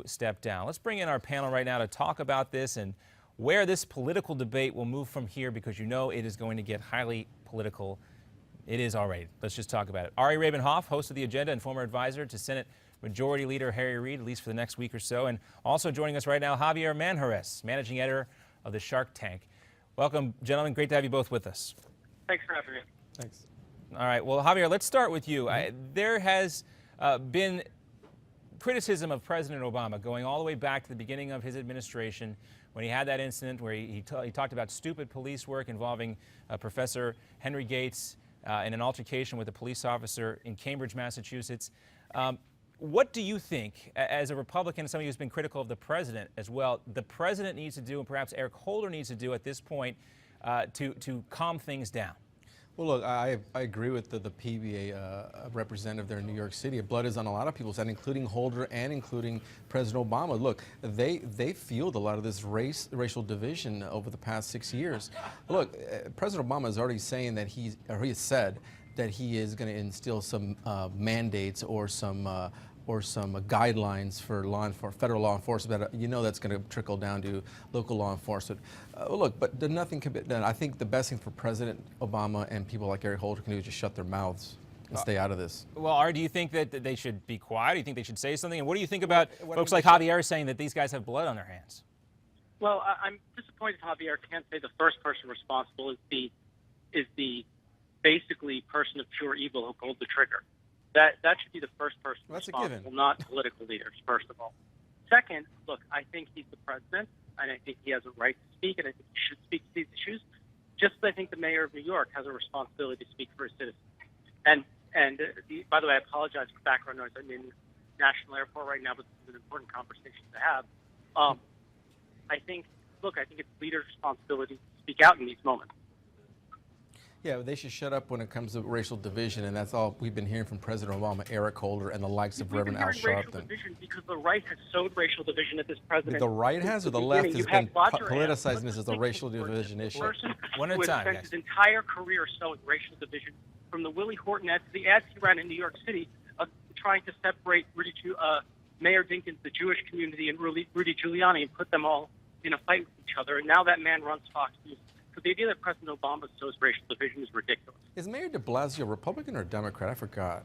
step down. Let's bring in our panel right now to talk about this and where this political debate will move from here, because you know it is going to get highly political. It is already. Let's just talk about it. Ari Rabin-Havt, host of The Agenda and former advisor to Senate Majority Leader Harry Reid, at least for the next week or so. And also joining us right now, Javier Manjarres, managing editor of the Shark Tank. Welcome, gentlemen. Great to have you both with us. Thanks for having me. Thanks. All right. Well, Javier, let's start with you. There has been criticism of President Obama going all the way back to the beginning of his administration when he had that incident where he talked about stupid police work involving Professor Henry Gates in an altercation with a police officer in Cambridge, Massachusetts. What do you think, as a Republican and somebody who's been critical of the president as well, the president needs to do, and perhaps Eric Holder needs to do at this point to calm things down? Well, look, I agree with the PBA representative there in New York City. Blood is on a lot of people's head, including Holder and including President Obama. Look, they fueled a lot of this racial division over the past 6 years. Look, President Obama is already saying that he has said that he is going to instill some mandates or some guidelines for federal law enforcement. You know that's going to trickle down to local law enforcement. Look, but nothing can be done. I think the best thing for President Obama and people like Eric Holder can do is just shut their mouths and stay out of this. Well, Ari, do you think that they should be quiet? Do you think they should say something? And what do you think about folks like Javier saying that these guys have blood on their hands? Well, I'm disappointed Javier can't say the first person responsible is the basically person of pure evil who pulled the trigger. That should be the first person responsible, not political leaders, first of all. Second, look, I think he's the president, and I think he has a right to speak, and I think he should speak to these issues, just as I think the mayor of New York has a responsibility to speak for his citizens. And by the way, I apologize for background noise. I'm in National Airport right now, but this is an important conversation to have. I think it's leaders' responsibility to speak out in these moments. Yeah, they should shut up when it comes to racial division, and that's all we've been hearing from President Obama, Eric Holder, and the likes of Reverend Al Sharpton. Racial division because the right has sowed racial division at this president. The right has, or the left has been politicizing this as a racial division issue? One at a time, spent his entire career sowing racial division, from the Willie Horton ads to the ads he ran in New York City, trying to separate Mayor Dinkins, the Jewish community, and Rudy Giuliani, and put them all in a fight with each other. And now that man runs Fox News. So the idea that President Obama sows racial division is ridiculous. Is Mayor de Blasio Republican or Democrat? I forgot.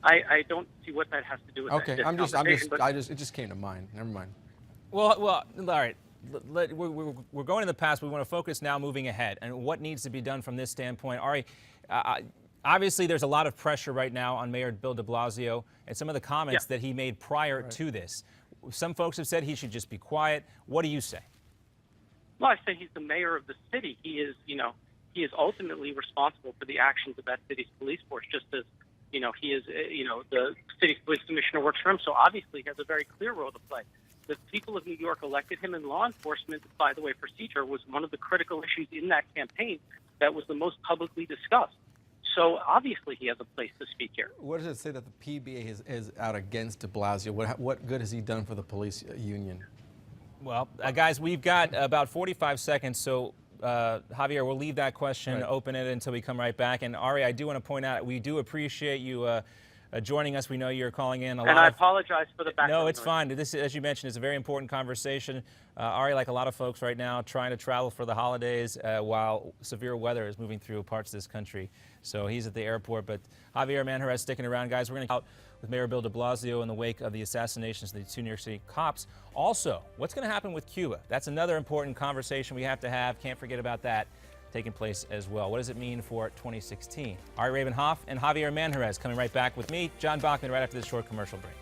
I don't see what that has to do with that. It just came to mind. Never mind. Well, all right. We're going in the past. We want to focus now moving ahead and what needs to be done from this standpoint. Ari, obviously there's a lot of pressure right now on Mayor Bill de Blasio and some of the comments that he made prior to this. Some folks have said he should just be quiet. What do you say? Well, I say he's the mayor of the city. He is ultimately responsible for the actions of that city's police force, just as, he is, the city's police commissioner works for him. So obviously he has a very clear role to play. The people of New York elected him, and law enforcement, by the way, procedure was one of the critical issues in that campaign that was the most publicly discussed. So obviously he has a place to speak here. What does it say that the PBA is out against de Blasio? What good has he done for the police union? Well, guys, we've got about 45 seconds, so Javier, we'll leave that question open until we come right back. And Ari, I do want to point out, we do appreciate you joining us. We know you're calling in a lot. And I apologize for the background. No, it's fine. This, as you mentioned, is a very important conversation. Ari, like a lot of folks right now, trying to travel for the holidays while severe weather is moving through parts of this country. So he's at the airport. But Javier Manjarres sticking around. Guys, we're going to out with Mayor Bill de Blasio in the wake of the assassinations of the 2 New York City cops. Also, what's going to happen with Cuba? That's another important conversation we have to have. Can't forget about that taking place as well. What does it mean for 2016? Ari Rabin-Havt and Javier Manjarres coming right back with me, John Bachman, right after this short commercial break.